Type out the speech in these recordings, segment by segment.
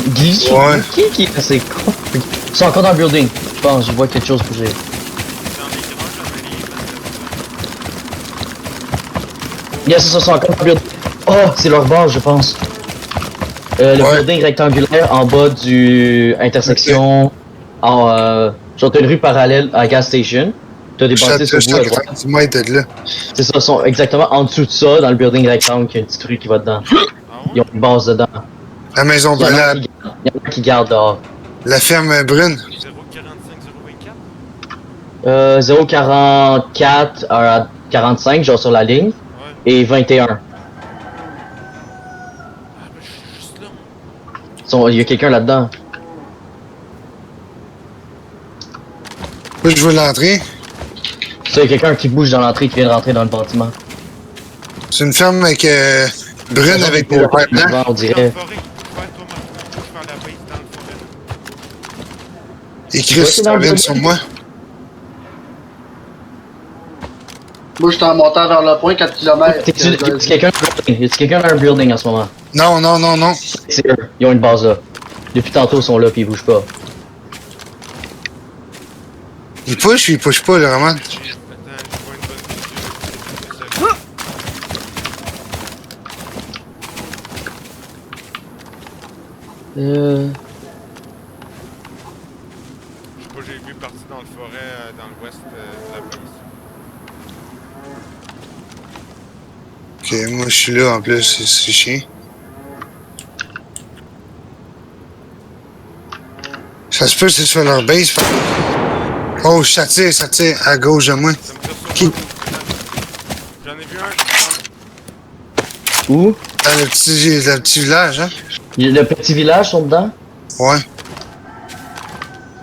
Guy, Ouais. qui est assez con? Ils sont encore dans le building. Je pense, je vois quelque chose bouger. Dans les grands, j'en ai les Yes, ils sont encore dans le building. Oh, c'est leur base, je pense. Le Ouais. building rectangulaire en bas du intersection. Genre, t'as une rue parallèle à la gas station. T'as des bâtisses au bout à droite. 190 mètres de là. C'est ça, ils sont exactement en dessous de ça, dans le building rectangle, il y a une petite rue qui va dedans. Ah Ils ont une base dedans. La maison Il y en a la, un qui garde, il y en a un qui garde dehors. la ferme brune. 045 024? 044 à 45, genre sur la ligne, Ouais. et 21. Ah, ben je suis juste là. Il y a quelqu'un là-dedans. Moi, je veux l'entrée. Ça, il y a quelqu'un qui bouge dans l'entrée, qui vient de rentrer dans le bâtiment. C'est une ferme avec brune avec des des affaires blancs. on Dans la dirait. forêt. Ouais, toi, Marco, je vais faire la base dans le forêt. Et Ouais, Chris, c'est dans ça le vient building. sur moi. Moi, j'étais en montant vers le point 4 km. Y a-tu quelqu'un dans un building en ce moment? Non, non, non, non. C'est eux, ils ont une base là. Depuis tantôt, ils sont là, puis ils bougent pas. Il push pas, là, vraiment. Attends, je vois une bonne vision. Je sais pas, j'ai vu partir dans le forêt, dans l'ouest de la base. Ok, moi, je suis là, en plus, c'est chiant. Ça se peut, c'est sur leur base. Oh, ça tire, à gauche de moi. Ça me tire sur Qui? moi. J'en ai vu un, Où? Dans le petit village, hein? Le petit village sont dedans? Ouais.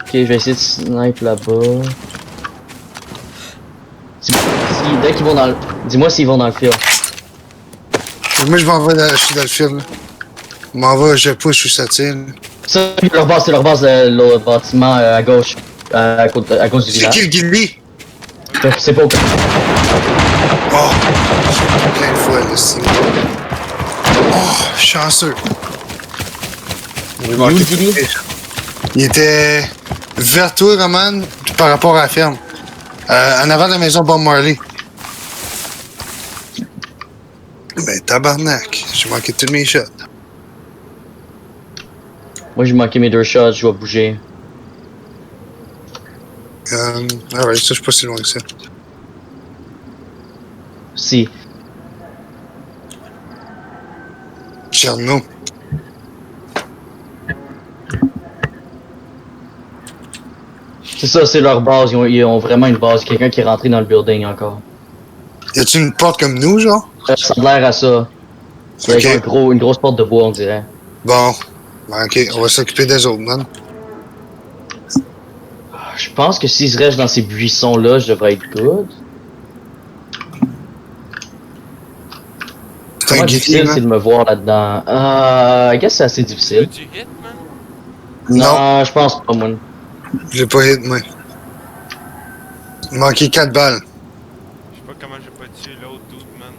Ok, je vais essayer de sniper là-bas. Dès qu'ils vont dans le... Dis-moi s'ils vont dans le field. Moi, je m'en vais, je suis dans le fil, là. Je m'en vais, je push où ça tire, là. Ça, c'est leur base, le bâtiment à gauche. À cause du C'est village. qui le guinea? C'est pas... Oh! Plein de fois, là, c'est... Oh, chanceux. Il est où, le guinea? Il était vers toi, Roman, par rapport à la ferme. En avant de la maison Bob Marley. Ben, tabarnak. J'ai manqué tous mes shots. Moi, j'ai manqué mes 2 shots, je vais bouger. Ah ouais, ça, je suis pas si loin que ça. Si. Cherno. C'est ça, c'est leur base. Ils ont vraiment une base. Quelqu'un qui est rentré dans le building encore. Y a-tu une porte comme nous, genre? Ça a l'air à ça. C'est Ok. une grosse porte de bois, on dirait. Bon. Ben, ok, on va s'occuper des autres, man. Je pense que s'ils restent dans ces buissons-là, je devrais être good. C'est un Comment guiffy, difficile c'est de man. me voir là-dedans? I guess c'est assez difficile. tu hit, man? Non, je pense pas, moi. Je l'ai pas hit, moi. Il manquait 4 balles. Je sais pas comment j'ai pas tué l'autre dude, man.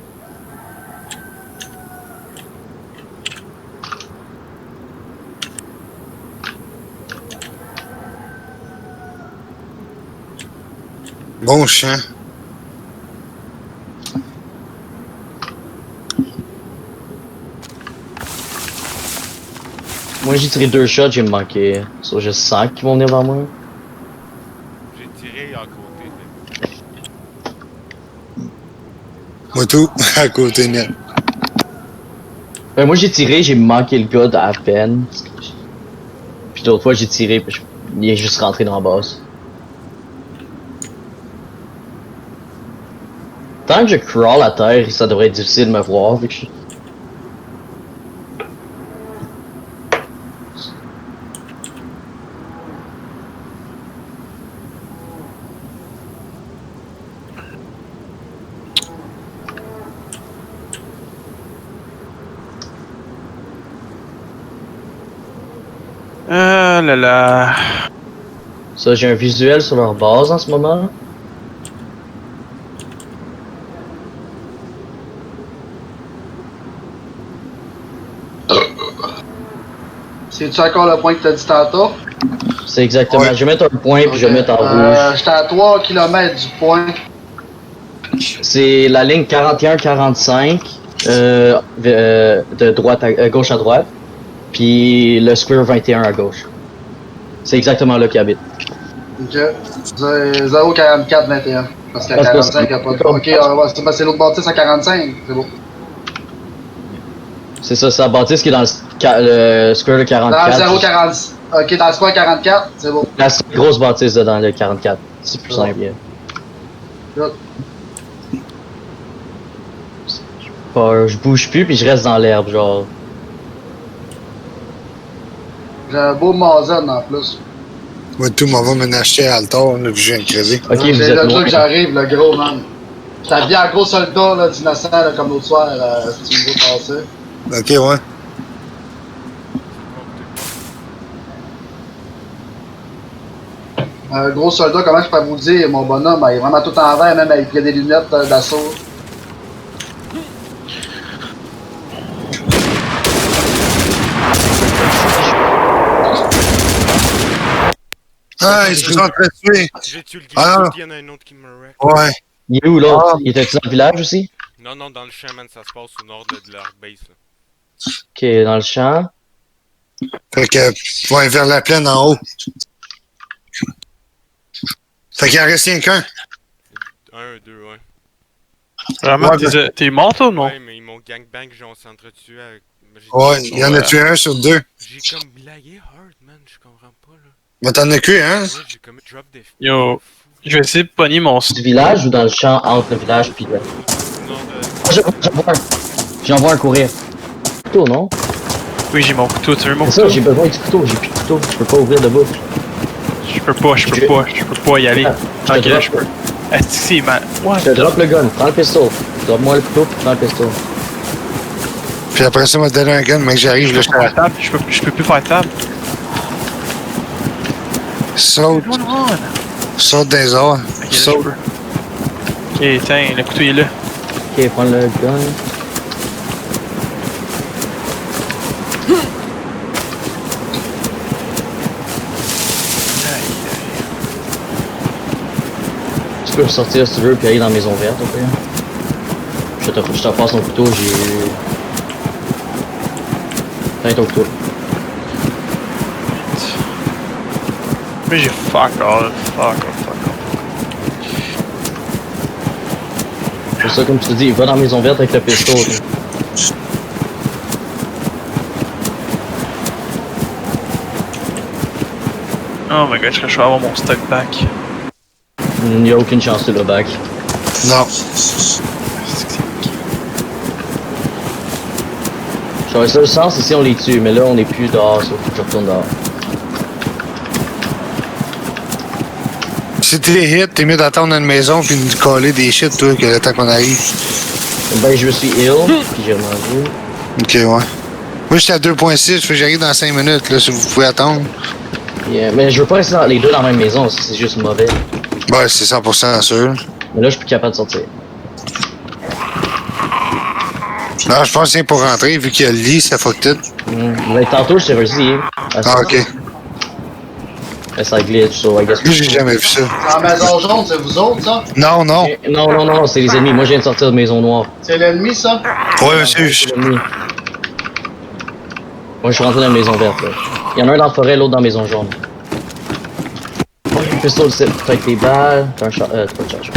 Bon chien. Moi, j'ai tiré 2 shots, j'ai manqué. So, je sens qu'ils vont venir vers moi. J'ai tiré à côté. Moi tout, à côté net. Moi, j'ai tiré, j'ai manqué le gars à peine. Puis d'autres fois, j'ai tiré, puis il est juste rentré dans la base. Tant que je crawl à terre, ça devrait être difficile de me voir, vu que je... Ah là là. Ça, j'ai un visuel sur leur base en ce moment. C'est-tu encore le point que t'as dit tantôt? C'est exactement. Ouais. Je vais mettre un point puis je vais mettre en rouge. J'étais à 3 km du point. C'est la ligne 41-45 de droite à gauche à droite. Puis le square 21 à gauche. C'est exactement là qu'il habite. Ok. 0,44-21. Parce qu'à Parce que 45, il n'y a pas de. Ok, c'est l'autre bâtisse à 45. C'est bon. C'est ça, c'est la bâtisse qui est dans le square de Dans 44. le 0,40. Ok, dans le square 44, c'est bon. La grosse bâtisse dans le 44. C'est plus Ouais. simple. Yeah. Good. Je bouge plus puis je reste dans l'herbe, genre. J'ai un beau Mazen en plus. Moi, tout, m'en va me acheter à Altor, là, puis je viens de crever. Ok, vous C'est êtes le loin. truc, j'arrive, le gros man. J'étais un gros soldat là, d'innocent, là, comme l'autre soir, si tu me veux passer. Ok, ouais. Un gros soldat, comment je peux vous dire, mon bonhomme, il est vraiment tout en vert, même avec des lunettes d'assaut. Ah, ils se sont en train de tuer. J'ai tué le Ah, gars, non. il y en a un autre qui me wreck. Ouais. Il est où l'autre? Ah. Il était-tu dans le village aussi? Non, non, dans le champ, man, ça se passe au nord de leur base, là. Ok, dans le champ. Fait que, ouais, vers la plaine en haut. Fait qu'il en reste rien qu'un. Un, deux, ouais. Vraiment, Ouais, t'es mort, toi, ou non? Ouais, mais ils m'ont gangbang, on s'est entretués avec. Ouais, il y en a tué un sur deux. J'ai comme lagué hard, man, je comprends pas, là. Mais t'en as que, hein? Ouais, j'ai comme drop des. Yo, je vais essayer de pogner mon... Du village ou dans le champ entre le village puis le. Non, J'en vois un courir. Couteau, non? Oui, j'ai mon couteau, tu veux mon C'est ça, couteau? j'ai besoin du couteau, j'ai plus de couteau. Je peux pas ouvrir de bouche. Je peux pas y aller. Je te Ok, drop. je peux. Est-ce que c'est ma... Ouais, Je te drop le gun, prends le pistolet. Drop-moi le couteau puis prends le pistolet. Puis après ça, m'a donné un gun, mais que j'arrive, là, je peux faire table, je peux plus faire table. saute, Run. saute dans les airs. Ok, là, je Saute. peux. Ok, tiens, le couteau il est là. Ok, prends le gun. Tu peux ressortir si tu veux puis aller dans la maison verte, ok? Je te passe ton couteau, j'ai... Tiens ton couteau. Mais j'ai fuck all. C'est ça, comme tu te dis, va dans la maison verte avec le pistolet. ok? Oh my god, je vais avoir mon stock back. Il n'y a aucune chance de le back. Non. Sur le seul sens, ici on les tue, mais là on est plus dehors, sauf que je retourne dehors. Si t'es hit, t'es mieux d'attendre dans une maison puis de coller des shit, toi, que le temps qu'on arrive. Ben je suis ill, puis j'ai remangé. Ok, ouais. Moi, j'étais à 2.6, fait que j'arrive dans 5 minutes, là, si vous pouvez attendre. Yeah, mais je veux pas rester les deux dans la même maison, c'est juste mauvais. Ouais, c'est 100% sûr. Mais là je suis plus capable de sortir. Non, je pense que c'est pour rentrer, vu qu'il y a le lit, ça fuck tout. Mais tantôt je t'ai réussi. Ah, ok. Mais ça glitch, so I guess. Lui, j'ai jamais vu ça. En maison jaune, c'est vous autres, ça? Non, non. Non, c'est les ennemis. Moi je viens de sortir de maison noire. C'est l'ennemi, ça? Ouais, monsieur. C'est l'ennemi. Moi je suis rentré dans la maison verte là. Il y en a un dans la forêt, l'autre dans la maison jaune. Oh, j'ai un pistolet ici. T'as avec tes balles. T'as un t'as pas de charge.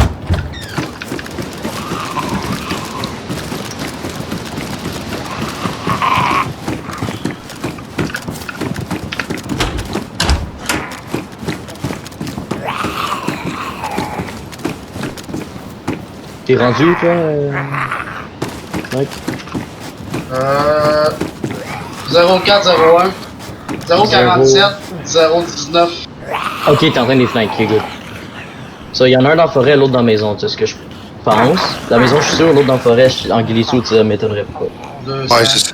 T'es rendu où toi? Mike? 0401 047 019. Ok, t'es en train de les flanquer, good. Ça, il y en a un dans la forêt, l'autre dans la maison, c'est ce que je pense. La maison, je suis sûr, l'autre dans la forêt, en glissou, ça m'étonnerait pas. 200. Ouais, c'est ça.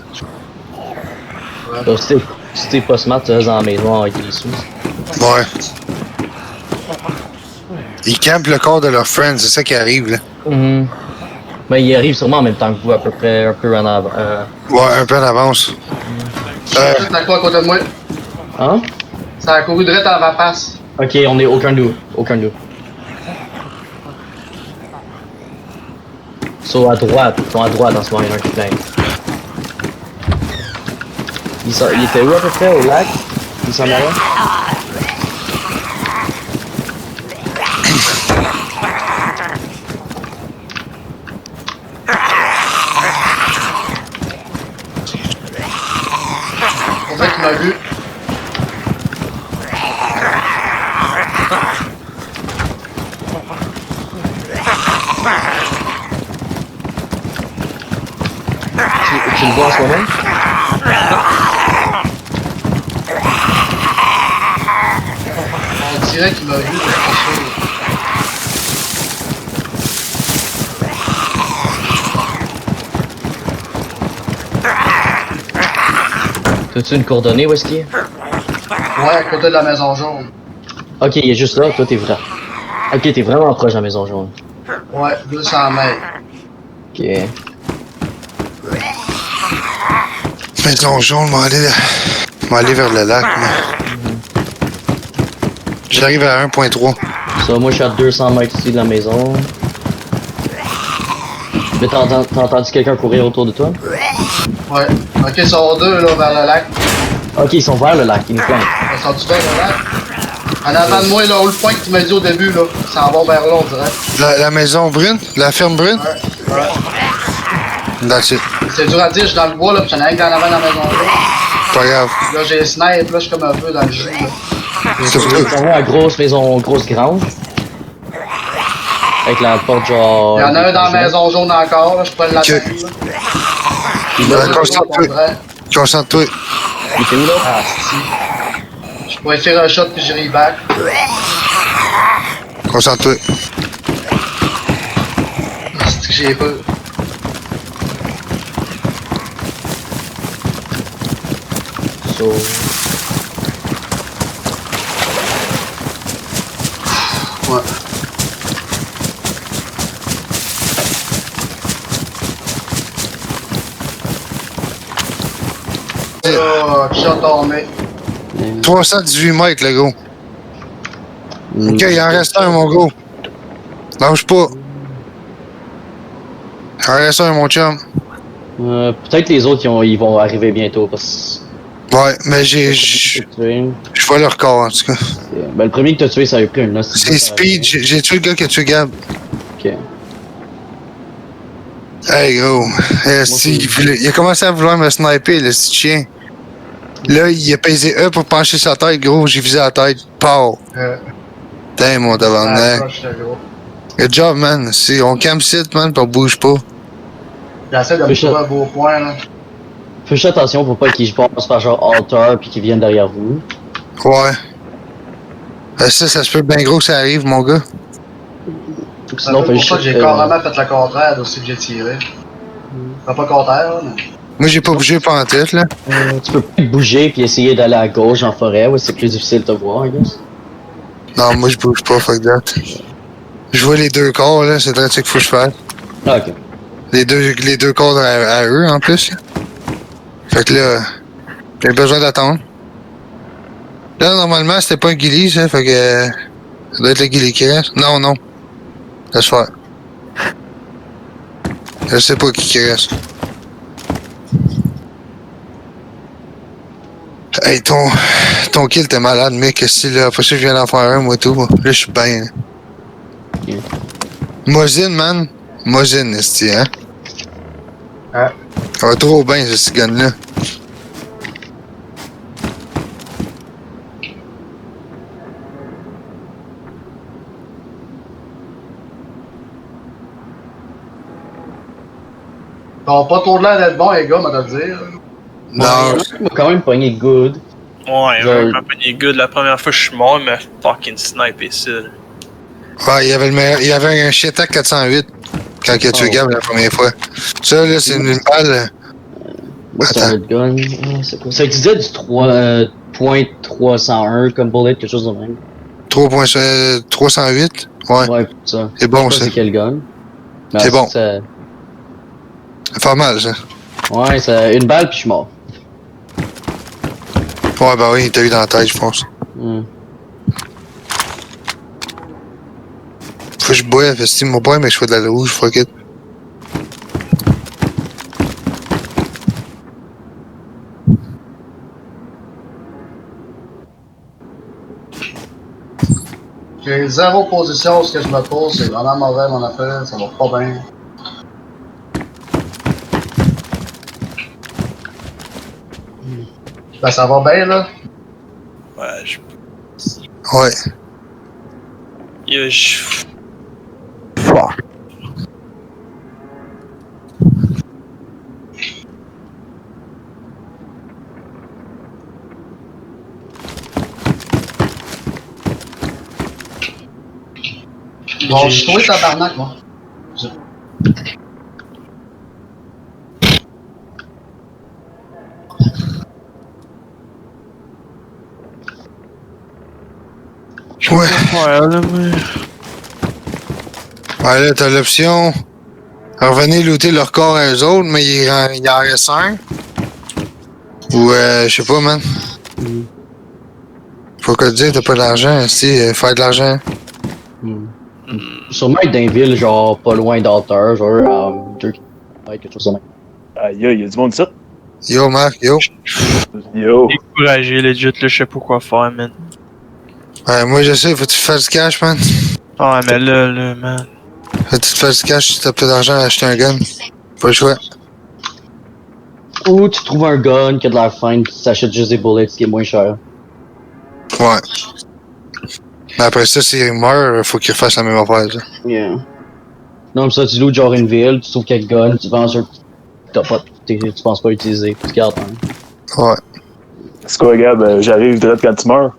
Donc, si t'es pas smart, tu restes dans la maison en glissou. Ouais. Ils campent le corps de leurs friends, c'est ça qui arrive, là. Ben, il arrive sûrement en même temps que vous, à peu près, un peu en avant. Ouais, un peu en avance. T'as quoi à côté de moi? Hein? Ça a couru direct dans ma face. Ok, on est aucun de nous. Aucun de nous. So à droite. Ils sont à droite en ce moment, il y en a un qui plaint. Il était où à peu près? Au lac? Il s'en allait? On dirait qu'il m'a vu. Tu le vois en ce moment? On dirait qu'il m'a vu. T'as-tu une coordonnée où est-ce qu'il est? Ouais, à côté de la maison jaune. Ok, il est juste là, toi t'es vrai. Ok, t'es vraiment proche de la maison jaune. Ouais, 200 mètres. Ok. Maison jaune, m'en aller vers le lac, moi. J'arrive à 1.3. Ça, moi je suis à 200 mètres ici de la maison. Mais t'as entendu quelqu'un courir autour de toi? Ouais. Ok, ils sont deux là vers le lac. Ok, ils sont vers le lac, ils nous flanquent. Ils sont-tu vers le lac? En avant de moi, là, où le point que tu m'as dit au début, là. Ils s'en vont vers là, on dirait. La maison brune? La ferme brune? Ouais. Ouais. That's it. C'est dur à dire, je suis dans le bois, là, pis j'en ai un qui est en avant dans la maison là. Pas grave. Là, j'ai snipe, là, je suis comme un peu dans le jus, là. C'est pour Ils sont à la grosse maison, grosse grange. Avec la porte genre. Il y en a un dans la maison jaune encore, là, je pourrais l'atteindre. Ok. là. Il Ouais, là, concentre-toi. Concentre-toi. il fait où là? Ah, si. Je pourrais faire un shot puis je back. Concentre-toi. C'est que j'ai peur. So. Ouais. Oh, shot tombé. 318 mètres, le gros. Ok, il en reste un, mon gros. Lâche pas. Il en reste un, mon chum. Peut-être les autres ils vont arriver bientôt parce Ouais, mais je vois le record, en tout cas. Ben, le premier que t'as tué, ça a eu pris une C'est Speed. J'ai tué le gars qui a tué Gab. Ok. Hey, gros. Il a commencé à vouloir me sniper, le petit chien. Là, il a pesé E pour pencher sa tête, gros. J'ai visé la tête. Pow. Putain, mon tabarnak. Accroche, le gros. Good job, man. On camp sit, man, puis on bouge pas. J'essaie de me trouver un beau point, là. Faites attention pour pas qu'ils passent par genre hauteur puis qu'ils viennent derrière vous. Ouais. Ça se peut bien gros que ça arrive, mon gars. Sinon, C'est pour ça que j'ai carrément fait le contraire de ce que j'ai tiré. Pas contraire, là, mais... Moi, j'ai pas bougé pas en tête, là. Tu peux peut-être bouger puis essayer d'aller à gauche en forêt, ouais, c'est plus difficile de te voir, I guess. Non, moi, je bouge pas, fuck that. Je vois les deux corps, là. C'est très ça qu'il faut que je fasse. Ah, ok. Les deux corps à eux, en plus, là. Fait que là, j'ai besoin d'attendre. Là, normalement, c'était pas un ghillie, ça. Fait que... ça doit être le ghillie qui reste. Non, non. Laisse faire. Je sais pas qui reste. Hey, ton kill, t'es malade, mec. Qu'est-ce que là? Après ça, je viens d'en faire un, moi, tout. Là, je suis bien. Yeah. Mosine, man. Mosine, esti, hein? Ah. Ça va trop bien, ce petit gun-là. Ils ont pas trop l'air d'être bons, les gars, on va te le dire. Non. Il m'a quand même pogné good. Ouais, Genre- m'a pogné good. La première fois que je suis mort, il m'a fucking snipé ça. Ouais, il y avait un Shetak 408 quand il a tué Oh. Gab la première fois. Ça, là, c'est une balle. Moi, c'est un Attends. autre gun. Ah, c'est quoi? Ça utilisait du 3.301 comme bullet, quelque chose de même. 3.8? Ouais, Ouais, ça. c'est bon, Je sais ça. pas c'est quel gun. Mais C'est bon. ça- Ça fait mal, ça. Ouais, c'est une balle puis je suis mort. Ouais, bah oui, il t'a eu dans la tête, je pense. Hmm. Faut que je boive, estime mon bois, mais je fais de la rouge, fuck it. J'ai 0 position, ce que je me pose, c'est vraiment mauvais mon affaire, ça va pas bien. Ben ça va bien là. Ouais, Ouais. je... Fuck. Bon, je suis trouvé tabarnak, moi. Ouais. Ouais, là, mais... Ouais, là, t'as l'option. Revenez looter leur corps à eux autres, mais il en reste un. Ou, je sais pas, man. Hmm. Faut que te dire, t'as pas d'argent, si, faire de l'argent. Hmm. Sûrement être dans une ville, genre pas loin d'Alter, genre 2 km, quelque chose comme ça. Aïe, y'a du monde ici. Yo, Marc, yo. Yo. Découragé, legit, là, je sais pas quoi faire, man. Ouais, moi, je sais, faut que tu fasses du cash, man. Ah, mais là, man. Faut que tu te fasses du cash si t'as pas d'argent à acheter un gun. Pas le choix. Ou tu trouves un gun qui a de l'air fine, puis tu t'achètes juste des bullets, ce qui est moins cher. Ouais. Mais après ça, s'il meurt, faut qu'il fasse la même affaire, ça. Yeah. Non, mais ça, tu loues genre une ville, tu trouves quelques guns, tu vends sur. Tu penses pas utiliser, tu gardes. Hein. Ouais. C'est quoi, regarde, j'arrive direct quand tu meurs.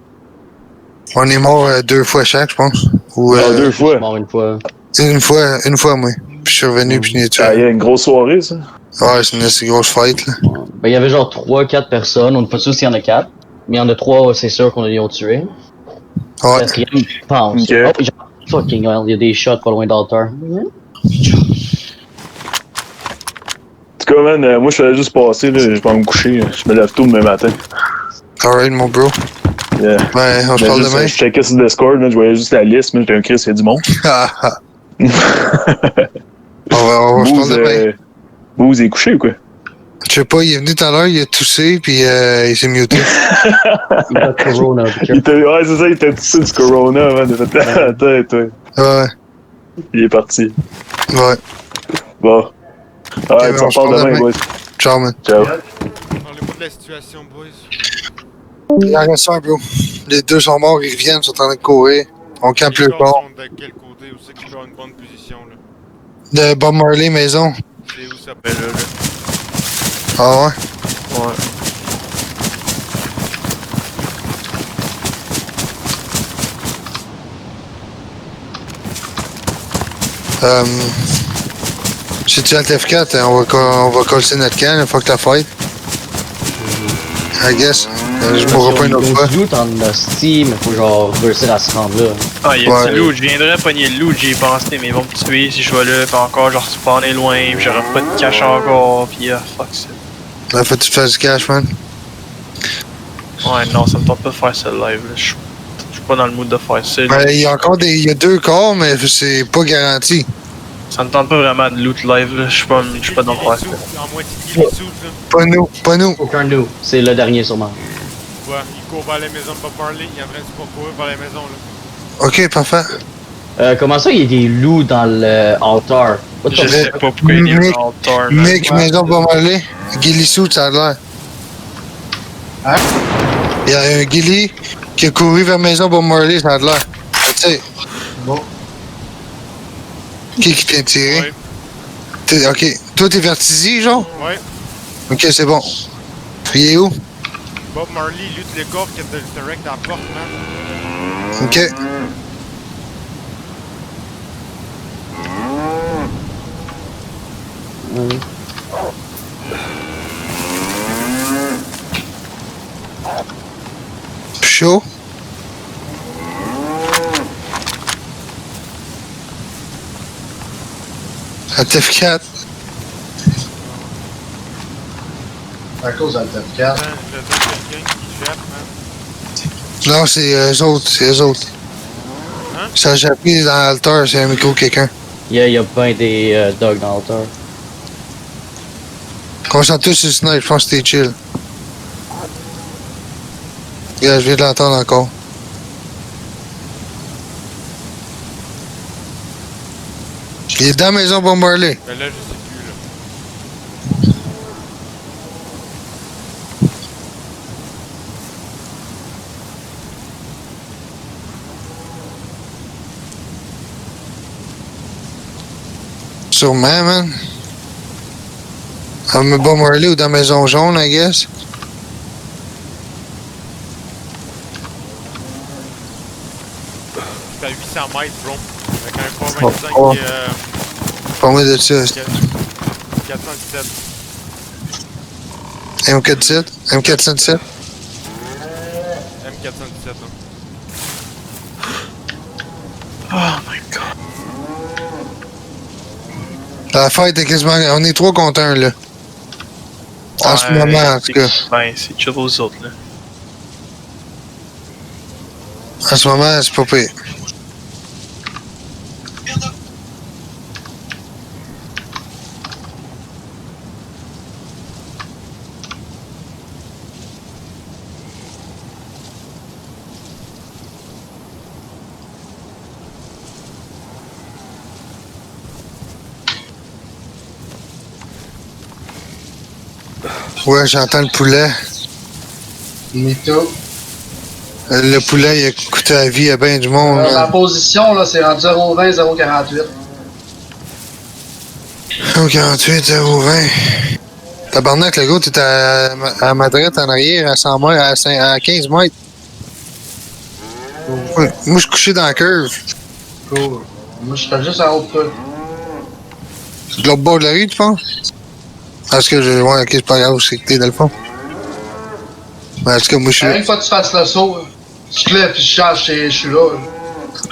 On est mort 2 fois chaque, je pense. Ou, Ah, 2 Je fois. suis mort une fois. une fois, moi. Puis je suis revenu, puis je n'ai tué. Ah, y'a une grosse soirée, ça. Ouais, c'est une assez grosse fight, là. Ouais. Ben, il y avait genre 3-4 personnes, on n'est pas sûr s'il y en a 4. Mais il y en a 3, c'est sûr qu'on a tué. Ouais. Quatrième, je pense. Ok. Oh, genre, fucking hell, il y a des shots pas loin d'Alter. En tout cas, man, moi, je faisais juste passer, là. Je vais me coucher. Je me lève tôt demain matin. Alright, mon bro. Yeah. Ouais, on se Mais parle juste, demain. je checkais sur le Discord, là, je voyais juste la liste, mais j'étais un Chris, il y a du monde. Ah, ah. On se parle demain. Vous est couché ou quoi? Je sais pas, il est venu tout à l'heure, il a toussé, puis il s'est muté. Il a Corona, be Il careful. ouais, c'est ça, il était touché du Corona, man. Il a fait attends, toi. Ouais, Il est parti. ouais. Bon. Ouais, Ok, tu en on se parles parle demain, demain. boys. Ciao, man. Ciao. Parlez-moi de la situation, boys. Il en reste un, bro. Les 2 sont morts, ils reviennent, ils sont en train de courir. On campe Les le gars corps. sont de quel côté? Où c'est que je suis en une bonne position, là? De Bob Marley, maison. C'est où ça? Ben là. Ah ouais? Ouais. Si tu as le TF4, on va coller notre camp, là, fuck ta fight. I guess. Je mourrai pas une autre fois. Du loot en hostie, mais faut genre réussir à se rendre là. Ah, y'a Ouais. du loot, je viendrais pogner le loot, j'y ai pensé, mais ils vont me tuer si je vais là, pis encore, genre, spawner loin, pis j'aurai pas de cash encore, pis fuck ça. Là, faut que tu te fasses du cash, man. Ouais, non, ça me tente pas de faire ça live, là. Je suis pas dans le mood de faire ça, là. Il y a encore il y a 2 corps, mais c'est pas garanti. Ça me tente pas vraiment de loot live, là. Je suis pas dans le faire ça. En moitié de guilly suit, là. Pas nous, pas nous. Aucun de nous. C'est le dernier sûrement. Ouais, il court vers la maison de Bob Marley, il est en train de courir vers la maison, là. Ok, parfait. Comment ça, il y a des loups dans le altar? What the Je sais fuck? pas pourquoi il y a des Nick- altars, man. Nick, maison de Bob Marley. Gilly Suit, ça a l'air. Hein? Il y a un Gilly qui a couru vers maison Bob Marley, ça a l'air. Tu sais, Bon. qui t'a tiré? Ouais. Ok. Toi, t'es vertisi, genre? Ouais. Ok, c'est bon. Il est où? Bob Marley lutte le corps qui a direct à la porte, man. Ok. Chaud. À TF4. À cause de la TF4. Attends, je vais quelqu'un qui chef, man. Non, c'est eux autres, c'est eux autres. Hein? Ça, j'ai appris dans l'altar, c'est un micro quelqu'un. Yeah, y a ben des dogs dans l'auteur. Concentre-toi sur le snipe, je pense que t'es chill. Regarde, je viens de l'entendre encore. Il est dans la maison Bob Marley. Ben là, je sais plus, là. Sûrement, man. Ah, mais Bob Marley ou dans la maison jaune, I guess. C'est à 800 mètres, bro. Avec un 425 Oh. Pas moi de ça. 417. M417? M417? M417, là. Oh my god. La fête est quasiment. On est 3 contre 1, là. En ce moment, en tout cas. Ben, c'est chill aux autres, là. En ce moment, c'est pas pire. Ouais, j'entends le poulet. Mito. Le poulet, il a coûté la vie à bien du monde. Ma Man. position, là, c'est rendu 0,20, 0,48. 0,48, 0,20. Tabarnak, le gars, t'es à ma droite en arrière, à 100 mètres, à 15 mètres. Moi, je suis couché dans la curve. Cool. Moi, je suis juste en haut de toi. C'est de l'autre bord de la rue, tu penses? Parce que je. Ouais, ok, c'est pas grave, c'est que t'es dans le fond. Mais en tout cas, moi, je suis là. Une fois que tu fasses le saut, je te lève puis je charge, je suis là.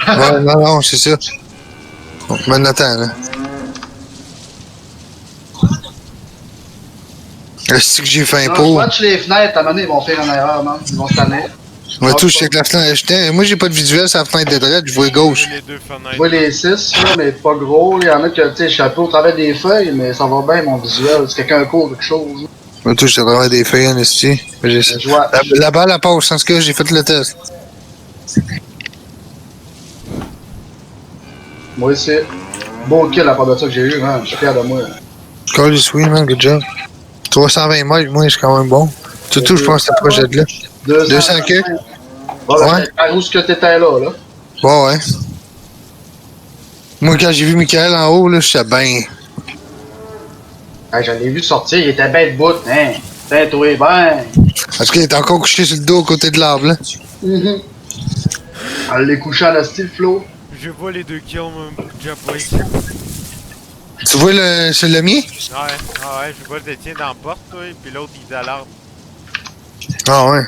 Ouais, non, c'est ça. Bon, maintenant, attends, là. Est-ce que j'ai fait un Non, je pot? watch les fenêtres, à un moment donné, ils vont faire une erreur, man. Ils vont se tanner. Moi, tout, je check la fenêtre. Moi, j'ai pas de visuel sur la fenêtre de droite, je vois gauche. Les deux fenêtres. Je vois les 6, mais pas gros. Il y en a que, tu sais, je suis un peu au travers des feuilles, mais ça va bien, mon visuel. C'est quelqu'un court, quelque chose. Moi, tout, je te travaille des feuilles en esti. Je vois. La balle, elle passe, en ce cas, j'ai fait le test. Moi aussi. Beau kill à part de ça que j'ai eu, man. Je suis fier de moi. Call is sweet, man, good job. 320 mètres, moi, c'est quand même bon. Surtout, je pense que c'est projet de là. 200 que? Ouais. Où est-ce que t'étais là? Ouais, ouais. Moi, quand j'ai vu Michael en haut, là, j'étais bien. Hey, je l'ai vu sortir, il était bien debout, hein. T'es trouvé bien. Parce qu'il est encore couché sur le dos à côté de l'arbre, là. Elle l'est couché en style flow. Je vois les deux kills, mon job, oui. Tu vois, c'est le mien? Ouais, je vois le tien dans la porte, toi, puis l'autre, il est à l'arbre. Ah, ouais.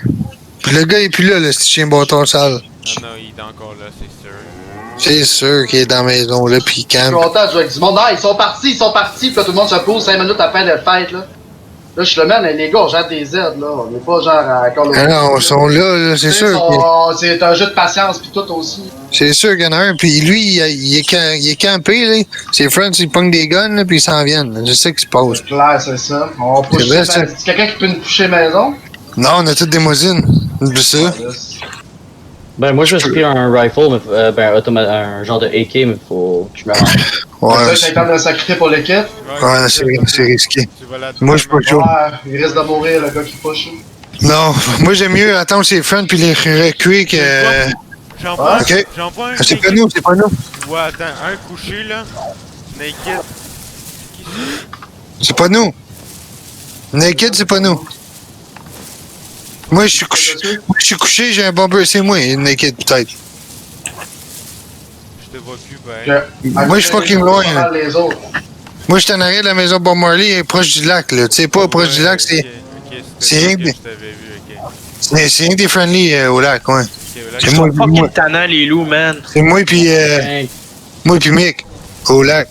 Puis le gars, il est plus là, ce chien bâtard sale. Ah non, il est encore là, c'est sûr. C'est sûr qu'il est dans la maison, là, pis il Je suis calme. content de jouer avec du monde. Ah, ils sont partis, puis là, tout le monde se pose 5 minutes après la fête, là. Là, je suis le man, les gars, on gère des aides, là. On n'est pas genre à Call of Ah Duty. non, ils sont là, c'est sûr. C'est un jeu de patience, puis tout aussi. C'est sûr qu'il y en a un, puis lui, il est campé, là. Ses friends, ils pognent des guns, là, puis ils s'en viennent. Là. Je sais ce qui se passe. C'est clair, c'est ça. On push. C'est vrai, ça. C'est quelqu'un qui peut nous pusher maison? Non, on a toutes des mousines. C'est ça. Ben, moi, je me suis pris un rifle, mais, un genre de AK, mais faut que je me rende. Ouais, C'est temps de le sacrifier pour l'équipe. ouais, c'est risqué. Tu vas là Moi, je suis pas chaud. Ouais, il risque de mourir, le gars qui push. Non, moi, j'aime mieux attendre ses friends, puis les recuer que. J'envoie Ok. j'envoie un C'est pas naked. nous, c'est pas nous. Ouais, attends, un couché, là. Naked. C'est pas nous. Naked, c'est pas nous. Moi, je suis couché, j'ai un bomber, c'est moi, Naked, peut-être. Je te vois plus, ben. Moi, je suis fucking loin. Là. Les autres. Moi, je suis en arrière de la maison Bob Marley, proche du lac, là. Tu sais, pas proche du lac, c'est. Ok, c'est rien que que- je t'avais vu, ok. C'est rien que des friendly au lac, ouais. Ok, là, C'est Ils moi, sont fucking tannants, les loups, man. C'est moi, puis Mick, au lac.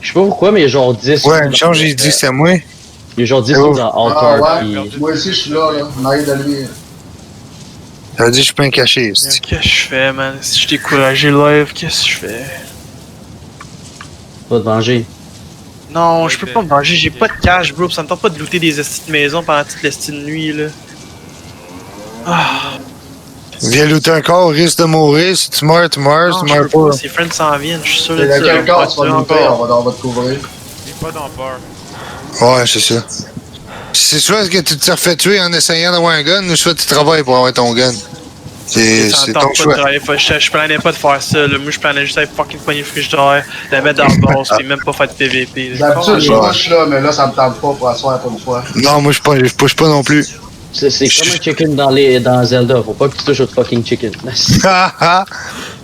Je sais pas pourquoi, mais genre 10. Ouais, une chance, j'ai dit c'était moi. Il y a genre 10 Oh. dudes à Ah Altar, ouais, pis... moi aussi je suis là, en arrière de lui. Ça veut dire que je suis pas un caché. c'est- Qu'est-ce que je fais, man? Si je découragé live, qu'est-ce que je fais? Pas de venger. Non, je peux pas me venger, j'ai pas de cash, bro. Ça me tente pas de looter des estis de maison pendant toute l'esti de nuit, là. Ah, Viens looter un corps, risque de mourir. Si tu meurs, tu meurs. non, Si tu je meurs peux pas. pas, ses friends s'en viennent, je suis sûr de Et ça. quel corps tu vas tuer nous faire, on va te couvrir. J'ai pas dans peur. Ouais, c'est ça. C'est soit que tu te refais tuer en essayant d'avoir un gun, ou soit tu travailles pour avoir ton gun. C'est Ça me ton tente pas de choix. travailler, je planais pas de faire ça, là. Moi, je planais juste avec fucking poignet frigidaire, la mettre dans le boss, pis même pas faire de PVP. là. D'habitude, je rush là, mais là, ça me tente pas pour asseoir pour une fois. Non, moi, je push pas non plus. C'est comme un chicken dans Zelda, faut pas que tu touches au fucking chicken. Haha!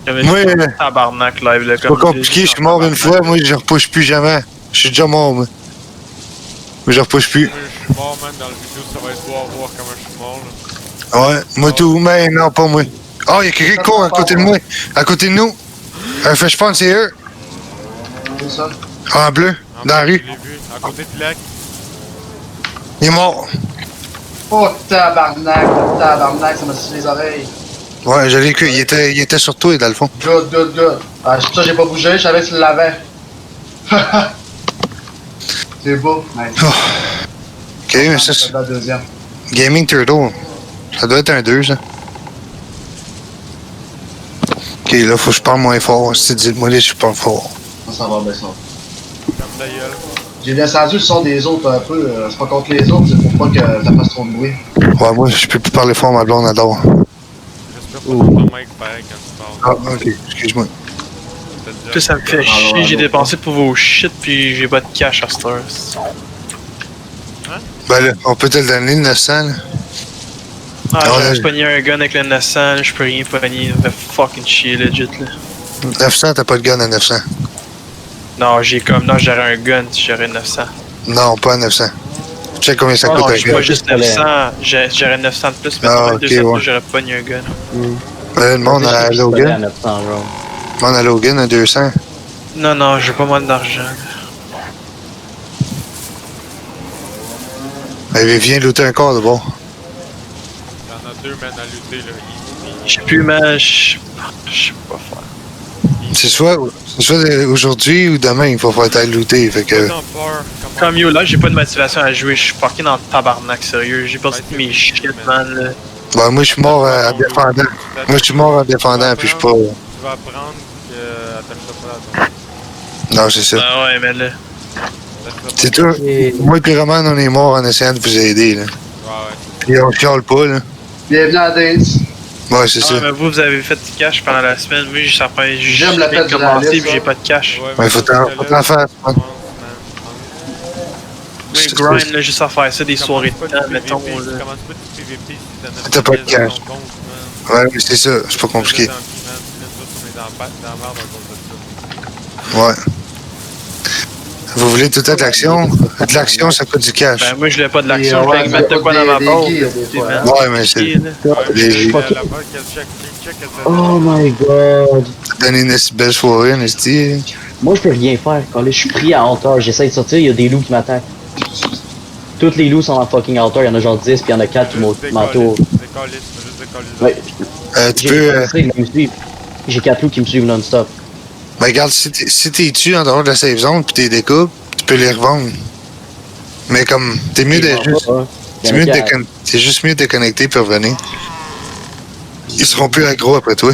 J'avais Moi, dit, tabarnak live, là. C'est pas compliqué, je suis mort une fois, moi, je repush plus jamais. Je suis déjà mort, moi. Mais je repush plus. Moi, je suis mort, man, dans le vidéo, ça va être beau à voir comment je suis mort, là. Ouais, moi tout, mais non, pas moi. Oh, il y a quelqu'un qui court à côté de moi. À côté de nous. Je pense que c'est eux. C'est ça. En bleu, dans la Je rue. l'ai vu, à côté de lac. Il est mort. Oh tabarnak, ça m'a suivi les oreilles. Ouais, je l'ai cru. Il était sur toi, dans le fond. Good. Ah, c'est pour ça que j'ai pas bougé, je savais qu'il l'avait. C'est beau, nice. Ok, mais ça, c'est la deuxième. Gaming Turtle. Ça doit être un 2, ça. Ok, là, faut que je parle moins fort. Si tu dis moi, je parle fort. Ça va bien ça. Comme ta gueule. J'ai descendu le son des autres un peu, c'est pas contre les autres, c'est pour pas que ça fasse trop de bruit. Ouais, moi, je peux plus parler fort, ma blonde adore. J'espère pas dans ton mic pareil quand tu Ah, parles. ok, excuse-moi. Tout ça me fait chier, j'ai dépensé pour vos shit, pis j'ai pas de cash à cette heure. Ben là, on peut te le donner, le 900, là. Ah, Ah, j'ai ouais. pogné un gun avec le 900, là, je peux rien pogner, ça fait fucking chier, legit, là. 900, t'as pas de gun à 900. Non, j'aurais un gun si j'aurais 900. Non, pas à 900. Check combien ça Non, coûte un j'ai pas gun. juste 900, j'aurais 900 de plus, mais Ah, avec ok, 200 de ouais. plus, j'aurais pogné un gun. Le monde à À Logan. 900, genre. Le monde à Logan à 200. Non, j'ai pas mal d'argent. Ben, viens looter un corps de bord. Il y en a deux, man, à lutter, là. Je sais plus, mais je sais pas faire. C'est soit aujourd'hui ou demain qu'il faut faire être looter. Fait Pas que. dans peur. Comme yo, là, j'ai pas de motivation à jouer, je suis fucking dans le tabarnak, sérieux. J'ai perdu tous mes shit, man, là. Ben, moi, je suis mort en défendant. Moi, je suis mort en défendant, puis je suis pas. Tu vas apprendre que t'achètes pas la Non, c'est ça. Ah ouais, mais là. C'est tout. Moi et Roman, on est morts en essayant de vous aider, là. Ouais. Puis on chiale pas, là. Bienvenue à Dates. Ouais, c'est Ah, ça. mais vous avez fait du cash pendant la semaine. Moi, ça fait J'aime la fête du commencer réalisme, puis j'ai pas de cash. Ouais, faut t'en faire. Moi, grind, là, juste à faire ça des soirées de temps, mettons, là. Commence pas du PVP si t'en T'as pas de cash. ton compte, man. Ouais, mais c'est ça. C'est pas compliqué. Dans la merde à cause de ça. Ouais. Vous voulez tout être l'action? De l'action, ça coûte du cash. Ben, moi, je l'ai pas de l'action, Et, je ouais, vais mettre de quoi dans des- ma des base. kills, des fois, hein. Ouais, mais c'est. Les- Oh my god. Donner une belle soirée, Nesty. Moi, je peux rien faire. Quand là, je suis pris à hauteur, j'essaie de sortir, il y a des loups qui m'attaquent. Toutes les loups sont en fucking hauteur, il y en a genre 10, puis il y en a 4 qui m'entourent. Ouais, Tu j'ai peux. commencé de me suivre. J'ai 4 loups qui me suivent non-stop. Ben, regarde, si t'es tué en dehors de la safe zone pis t'es découpes, tu peux les revendre. Mais comme, t'es mieux de juste. C'est juste mieux de déconnecter puis revenir. Ils seront plus aggro après toi.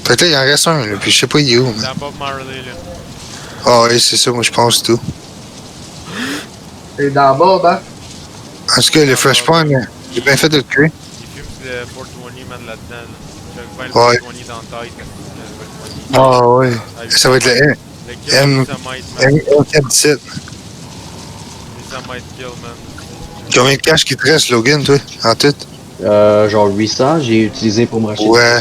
Fait que là, il en reste un, là, puis je sais pas il est où. Mais... Dans Bob Marley, là. Ah oui, c'est ça, moi je pense tout. Et dans bas, ben. En tout cas, le Fresh Point, j'ai bien fait de le tuer. Il fume le 420, man, là-dedans, là. J'avais pas le Ouais. 420 dans la tête. Ah oui. Ça va être le Le kill, M- ça might, man. M17. Ça might kill, man. Combien de cash qui te reste, Logan, toi, en tout? Genre 800, j'ai utilisé pour me racheter. Ouais.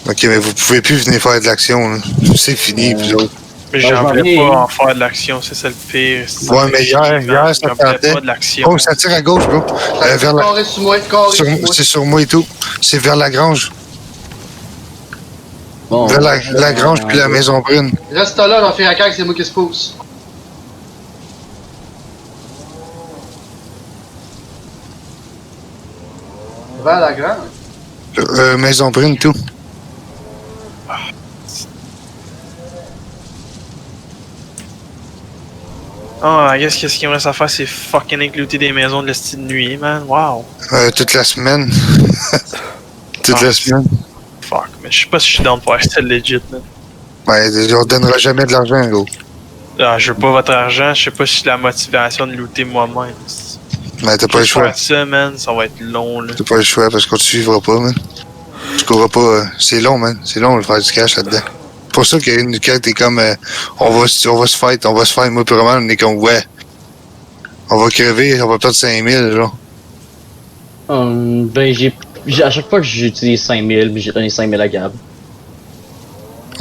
Ok, mais vous pouvez plus venir faire de l'action, là. C'est fini, vous autres. Mais Ben, j'en je voulais vais pas en faire de l'action, c'est ça le pire. Ouais, mais hier, ça J'en voulais tentait. pas de l'action. Oh, ça tire à gauche, bro. Vers la... Carré sur moi, carré sur moi. C'est sur moi et tout. C'est vers la grange. Bon. Vers la grange puis la maison brune. Reste là, j'en fais un cac, c'est moi qui se pousse. Vers la grande. Maison brune, tout. Ah, qu'est-ce qu'il me reste à faire, c'est fucking éclouter des maisons de la style de nuit, man. Wow. Toute la semaine. Toute Ah, la semaine. Fuck, mais je sais pas si je suis down pour faire ça legit, man. Ouais, on donnera jamais de l'argent, gros. Ah, je veux pas votre argent, je sais pas si j'ai la motivation de looter moi-même. Mais t'as pas le choix. Faire ça, man, ça va être long, là. T'as pas le choix parce qu'on te suivra pas, man. Tu courras pas. C'est long, man. C'est long de faire du cash là-dedans. C'est pour ça qu'il y a une quête, t'es comme. On va se fight. Moi, puis Roman, on est comme, ouais. On va crever, on va perdre 5000, genre. Ben, à chaque fois que j'utilise 5000, j'ai donné 5000 à Gab.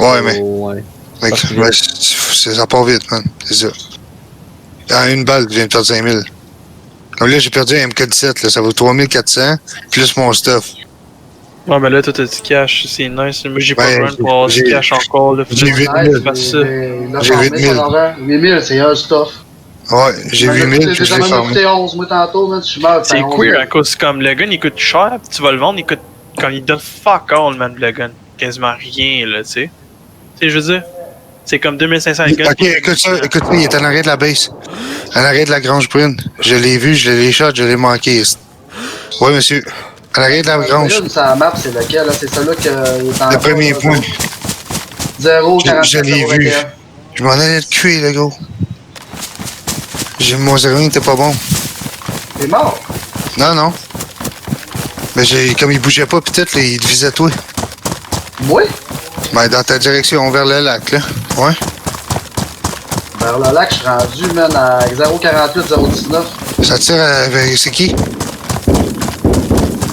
Ouais, mais. Ouais. Mec, Parce que- ouais, ça part vite, man. C'est ça. En une balle, je viens de perdre 5000. Donc là, j'ai perdu un MK17, là. Ça vaut 3400, plus mon stuff. Ouais, mais là, toi, t'as du cash, c'est nice. Moi, j'ai pas Ouais, run pour avoir du j'ai- cash encore, là. j'ai 8000. J'ai 8000. 8000, c'est un stuff. Ouais, j'ai 8000, puis je l'ai J'ai farmé. coûté 11, moi, tantôt, man. Je suis mort. C'est queer à cause comme le gun il coûte cher, pis tu vas le vendre, il coûte. Quand il donne fuck all, man, le gun. Quasiment rien, là, tu sais. Tu sais, je veux dire, c'est comme 2500 le gun. Ok, écoute ça, il est en arrêt de la base. En arrêt de la grange brune. Je l'ai vu, je l'ai shot, je l'ai manqué. Ouais, monsieur. En arrêt de la grange. Sur la map, c'est lequel, là? C'est celui-là qui est en Le premier point. 0, Je l'ai vu. Je m'en allais le cuire, le gros. Mon 0 n'était pas bon. T'es mort. Non, non. Mais comme il bougeait pas, peut-être, il te visait toi. Moi? Ben, dans ta direction, vers le lac, là. Ouais. Vers le lac, je suis rendu, man, à 048, 019. Ça tire c'est qui?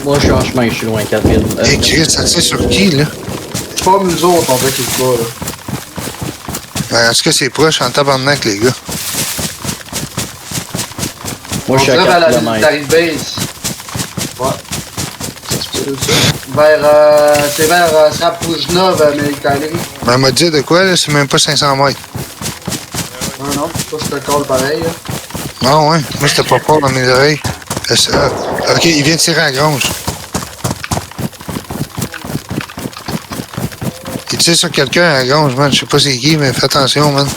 Moi, je suis en chemin, je suis loin 4000. Et Chris, ça tire sur qui, là? C'est pas nous autres, on dirait qu'il est pas, là. Ben, en tout cas, c'est proche en tabarnak, les gars. Moi, je suis à vers 4 la km. military base. Ouais. C'est vers Srapujna, military. Ben, elle m'a dit de quoi, là? C'est même pas 500 mètres. Non, non, c'est pas ce call pareil, là. Non, ouais. Moi, c'était pas fort dans mes oreilles. Ok, il vient de tirer à la grange. Il tire sur quelqu'un à la grange, man. Je sais pas c'est qui, mais fais attention, man.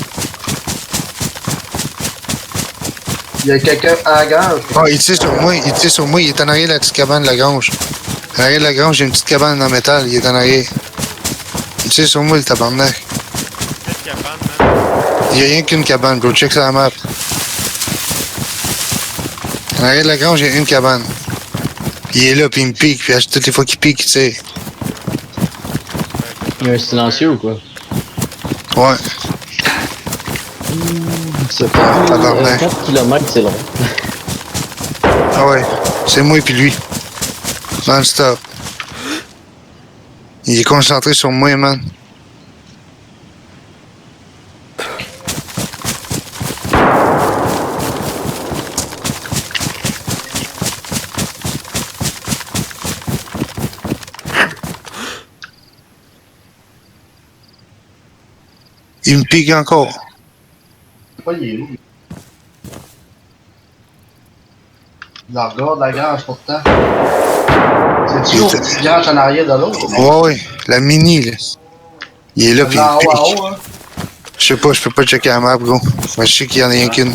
Il y a quelqu'un à la gare. Ah, il tire sur moi, il est en arrière de la petite cabane de la grange. En arrière de la grange, j'ai une petite cabane en métal, il est en arrière. Il tire sur moi, le tabarnak. Quelle cabane, man? Il y a rien qu'une cabane, bro. Check sur la map. En arrière de la grange, il y a une cabane. Il est là, puis il me pique, puis toutes les fois qu'il pique, tu sais. Il y a un silencieux ou quoi? Ouais. C'est tabarnak. 4 km, c'est long. Ah ouais. C'est moi et puis lui. Non-stop. Il est concentré sur moi, man. Il me pique encore. Pas, il est où? Il regarde la grange pourtant. C'est-tu Il l'autre était- petite grange en arrière de l'autre? Ouais, ouais. La mini, là. Il est là, puis il En haut, me en pique. haut, hein? Je sais pas, je peux pas checker la map, gros. Mais je sais qu'il y en a rien qu'une.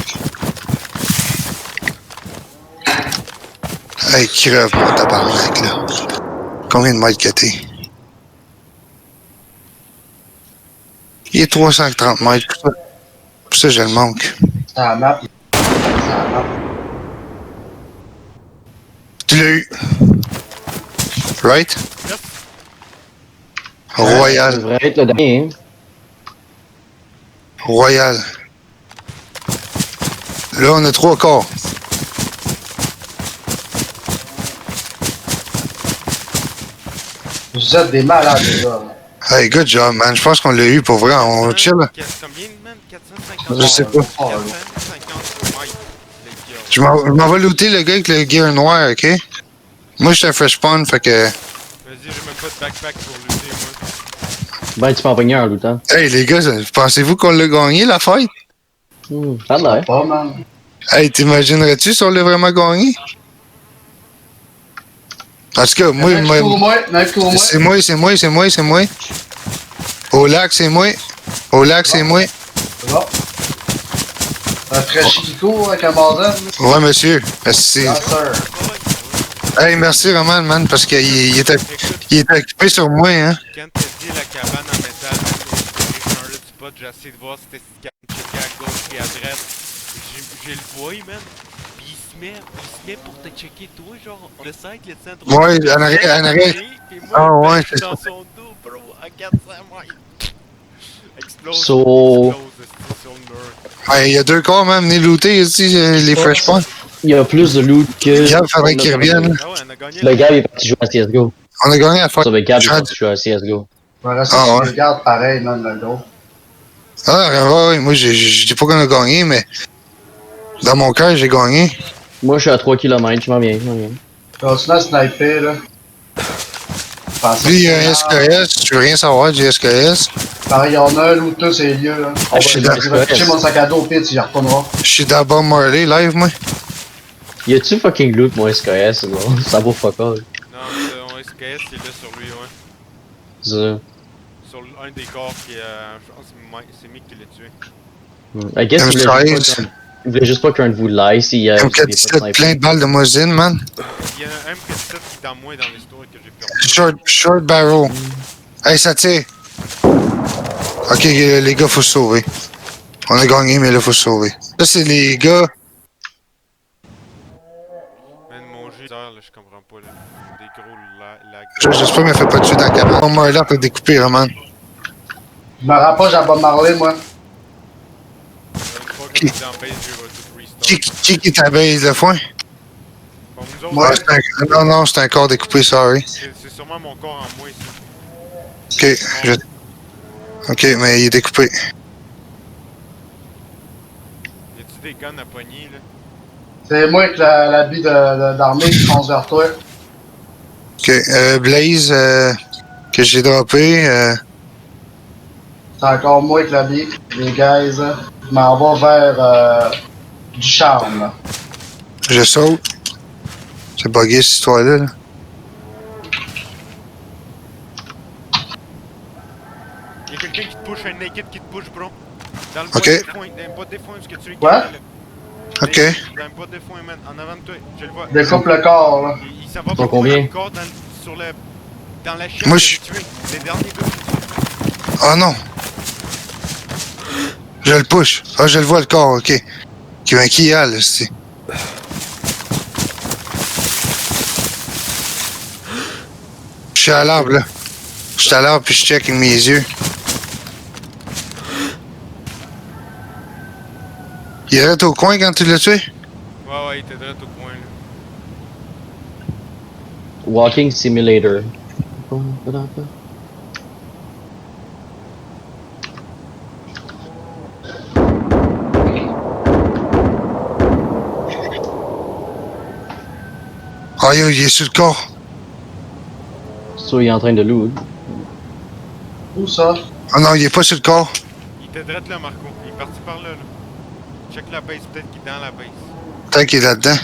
Hey, crève, mon tabarnak, là. Combien de mètres que t'es? Il est 330 mètres. Pour ça, je le manque. C'est à la map. C'est à la map. Tu l'as eu. Right? Yep. Ça Royal. devrait être le dernier. Royal. Là, on a 3 corps. Vous êtes des malades, les gars. Hey, good job, man. Je pense qu'on l'a eu pour vrai. On chill. Combien, man? 450? Je sais pas. 450 mètres, les gars. Je m'en vais looter le gars avec le gear noir, ok? Moi, je suis un fresh spawn, fait que. Vas-y, j'ai même pas de backpack pour lutter, moi. Ben, tu peux en pogner un loot, hein. Hey, les gars, pensez-vous qu'on l'a gagné, la fight? Ça a l'air. Pas, man. Hey, t'imaginerais-tu si on l'a vraiment gagné? En tout cas, moi, Neuf coups au moins, 9 coups au moins. c'est moi. Au lac, c'est moi. Au lac, c'est moi. C'est bon. Un fraîchi qui court avec un bordel. Ouais, monsieur. Merci. Yes, sir. Hey, merci, Roman, man, parce qu'il était occupé sur moi, hein. Quand t'as dit la cabane en métal, j'ai changé de spot, j'ai essayé de voir si c'était cette cabane checker à gauche et à droite. J'ai le voix, man. Puis il se met pour te checker toi, genre, le site, le centre. Ouais, en arrière. Puis moi, Ah, ouais, je suis c'est dans ça. son dos, bro, à 400 mètres. Explose. So- Explose sur le mur. Ouais, il y a 2 corps, même, venez looter ici, les fresh points. Il y a plus de loot que. Gab, faudrait qu'il revienne. Ah ouais, on a gagné. Le gars, il est parti jouer à CSGO. On a gagné à faire. Ça, le gars, il est Je parti jouer à CSGO. Je vais rester Ah, sur ouais. les gardes pareil, man, le gros. Ouais, moi, je dis pas qu'on a gagné, mais dans mon cœur, j'ai gagné. Moi, je suis à 3 km, je m'en viens. Continue à sniper, là. Lui, il y a un SKS, je veux rien savoir du SKS. Pareil, il y en a un looter, c'est lieu, là. On Je suis va d'accord. pitcher mon sac à dos au pire, tu y retourneras. Je suis d'abord Marley, live, moi. Y a-tu fucking loot, mon SKS, là? Ça vaut fuck all. Non, mon SKS, il est là sur lui, ouais. Ça. Sur un des corps qui est. Je pense que c'est Mick qui l'a tué. I guess M13. il voulait juste pas qu'un de vous l'aille s'il y a. M47, plein de balles de moisine, man. Il y en a un M47 qui est en moins dans l'histoire que j'ai perdu. Short barrel. Hey, ça tire. Ok, les gars, faut se sauver. On a gagné, mais là, faut se sauver. Ça, c'est les gars. Man, mon jeu, là, je comprends pas, là. Des gros lags. J'espère qu'il me fait pas tuer dans la cabane. On meurt là pour découper, Roman. Je me rapproche à Bob Marley, moi. Une fois que je suis dans base, je vais tout restart. Qui est à base, le foin? Bon, nous autres, Ouais. Non, c'est un corps découpé, sorry. c'est sûrement mon corps en moi ici. Ok, mais il est découpé. Y a-tu des guns à poignée, là? C'est moi avec l'habit d'armée qui fonce vers toi. Ok, Blaze, que j'ai droppé. C'est encore moi avec l'habit. Les guys, je m'en vais vers du charme, là. Je saute. C'est bugué cette histoire-là. Là. Y'a quelqu'un qui te push, un naked qui te push, bro. Dans le Ok. bas des foins, dans le bas des foins, parce que tu es Quoi? là. Ok. Dans le bas des foins, man. En avant de toi, je le vois. Découpe le corps, là. Il s'en va Sont pour combien? le corps sur le. Dans la chaîne Moi, que je- j'ai tué. Les derniers gars que j'ai tués. Oh non! Je le push. Ah, je le vois le corps, ok. Qui y a, là, c'est. Je suis à l'arbre, là. Je suis à l'arbre, puis je check avec mes yeux. Il est au coin quand tu l'as tué? Ouais, il était direct au coin, là. Walking Simulator. Ah, yo, il est sur le corps. So, il est en train de loot. Où ça? Ah non, il est pas sur le corps. Il était direct là, Marco. Il est parti par là, là. Check la base, peut-être qu'il est dans la base. Peut-être qu'il est là-dedans.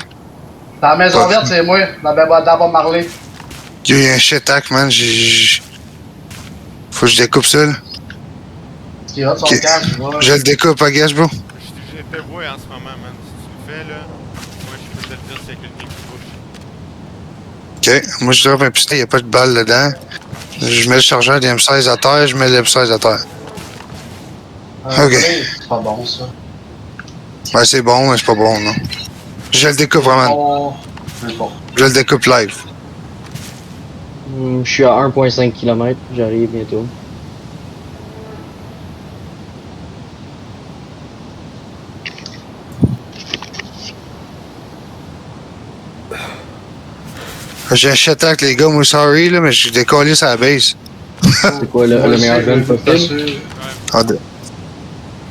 Dans la maison Pas verte, c'est moi. Dans Bob Marley. Il y a eu un shit hack, man. Faut que je découpe ça, là. Qui a son Ok. cash, voilà. Je le découpe, I guess, bro. Je te vois en ce moment, man. Si tu le fais, là, moi, je peux te le dire s'il y a quelqu'un qui push. Ok, moi je drop un pistolet, il n'y a pas de balle dedans. Je mets le chargeur des M16 à terre, je mets le M16 à terre. Ok. C'est pas bon, ça. Ouais, c'est bon, mais c'est pas bon, non. Je le découpe vraiment. Oh, c'est bon. Je le découpe live. Je suis à 1.5 km, j'arrive bientôt. J'ai un shit hack, les gars, moi sorry, là, mais je suis décollé sur la base. C'est quoi le meilleur gun possible? Ah,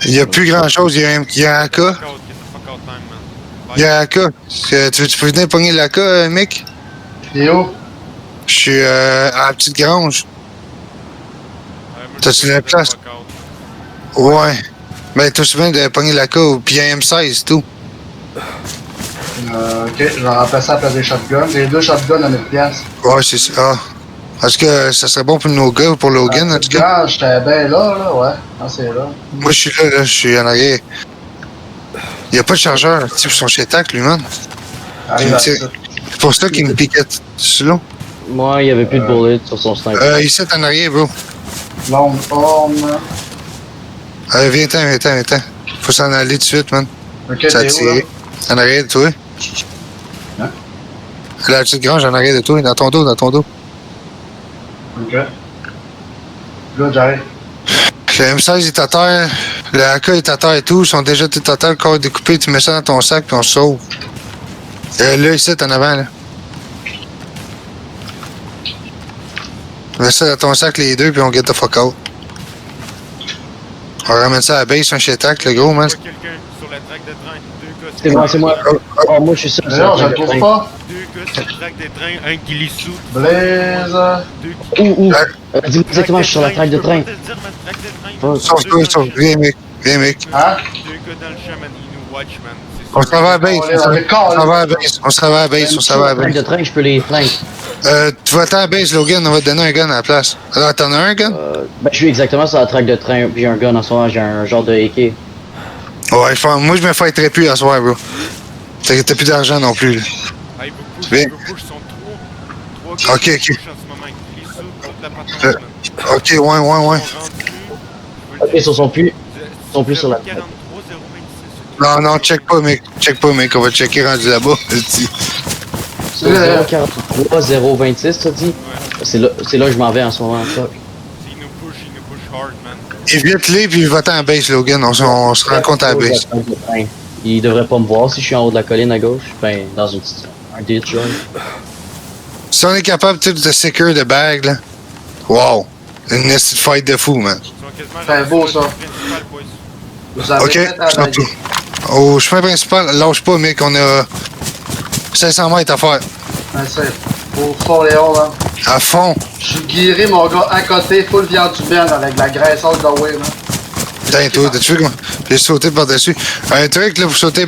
il n'y a plus grand chose, il y a un AK. Fuck out, get the fuck out time, man. Il y a un AK. Tu peux venir pogner l'AK, Mick? Et où? Je suis à la petite grange. Moi, T'as-tu la place? Fuck out. Ouais. Ben, t'as souvent de pogner la queue, puis un M16, tout. Ok, je vais remplacer à la place des shotguns. Les 2 shotguns à 1000 piastres. Ouais, c'est ça. Ah. Est-ce que ça serait bon pour nos gars, pour Logan, en tout cas? Quand j'étais bien là, ouais. Ah, c'est là. Moi, je suis là, je suis en arrière. Il n'y a pas de chargeur, tu sais, pour son chez-tac, lui, man. Arrive à ça. C'est pour ça qu'il me piquait sous Moi, il y avait plus de bullets sur son sniper. Ici, en arrière, bro. Long arm. Viens-t'en. Faut s'en aller tout de suite, man. Ok, Ça a t'es où, là? tiré. En arrière de toi. Hein? La petite grange en arrière de toi, dans ton dos. Ok. Là, j'arrive. Le M16 est à terre, le AK est à terre et tout, ils sont déjà tout à terre, le corps découpé, tu mets ça dans ton sac puis on se sauve. Là, ici, en avant, là. Mets ça dans ton sac, les deux, puis on get the fuck out. On ramène ça à la base, un chez-tac, le gros, man. Je vois quelqu'un sur la traque de train. 2 gars C'est moi, c'est moi. Oh, moi, je suis seul. D'ailleurs, je le trouve pas. 2 gars sur la traque de train, un qui les sous. Blaze. 2 qui... Où? Dis-moi exactement, je suis sur la traque de train. Je peux pas te le dire, ma traque de train. Oh. Sauve-toi. Viens, mec. Hein? 2 gars dans le champ, man. Ils nous watch, man. C'est On sûr. s'en va à la base, on s'en va à la base, on s'en va à la base. Traque de train, je peux les flinguer. Tu vas à la base, Logan, on va te donner un gun à la place. Alors, t'en as un gun? Ben, je suis exactement sur la traque de train, puis j'ai un gun en ce moment, j'ai un genre de AK. Ouais, moi, je me fais très plus à soir, bro. T'as plus d'argent non plus, là. Hey, beaucoup, Viens. beaucoup, sont 3 gars Ok, qui ok. push en ce moment. Ils les sous toute la patente, man. Ok, ouais. Ils sont rendus, Ok, ils sont plus sur la 43 026. Non, check pas, mec, on va checker rendu là-bas. Sur 043, 026, t'as dit? Ouais. C'est là que je m'en vais en ce moment, fuck. Ils nous push hard, man. Évite-les, puis va-t'en à la base, Logan, on se rencontre à la base. Il devrait pas me voir si je suis en haut de la colline à gauche. Ben, dans un ditch, genre. Si on est capable, tu sais, de secure de bag, là. Wow! Une petite fight de fou, man. Ils sont quasiment C'est rendus beau, sur le ça. principal, boys. Vous avez Ok, fait à surtout. Au chemin principal, lâche pas, mec, on a 500 mètres à faire. C'est au fond, Léon, là. À fond. Je suis guéri, mon gars, à côté, full viande humaine avec la graisse all the way, man. Putain, toi, t'as-tu vu comment j'ai sauté par-dessus? Un truc, là, pour sauter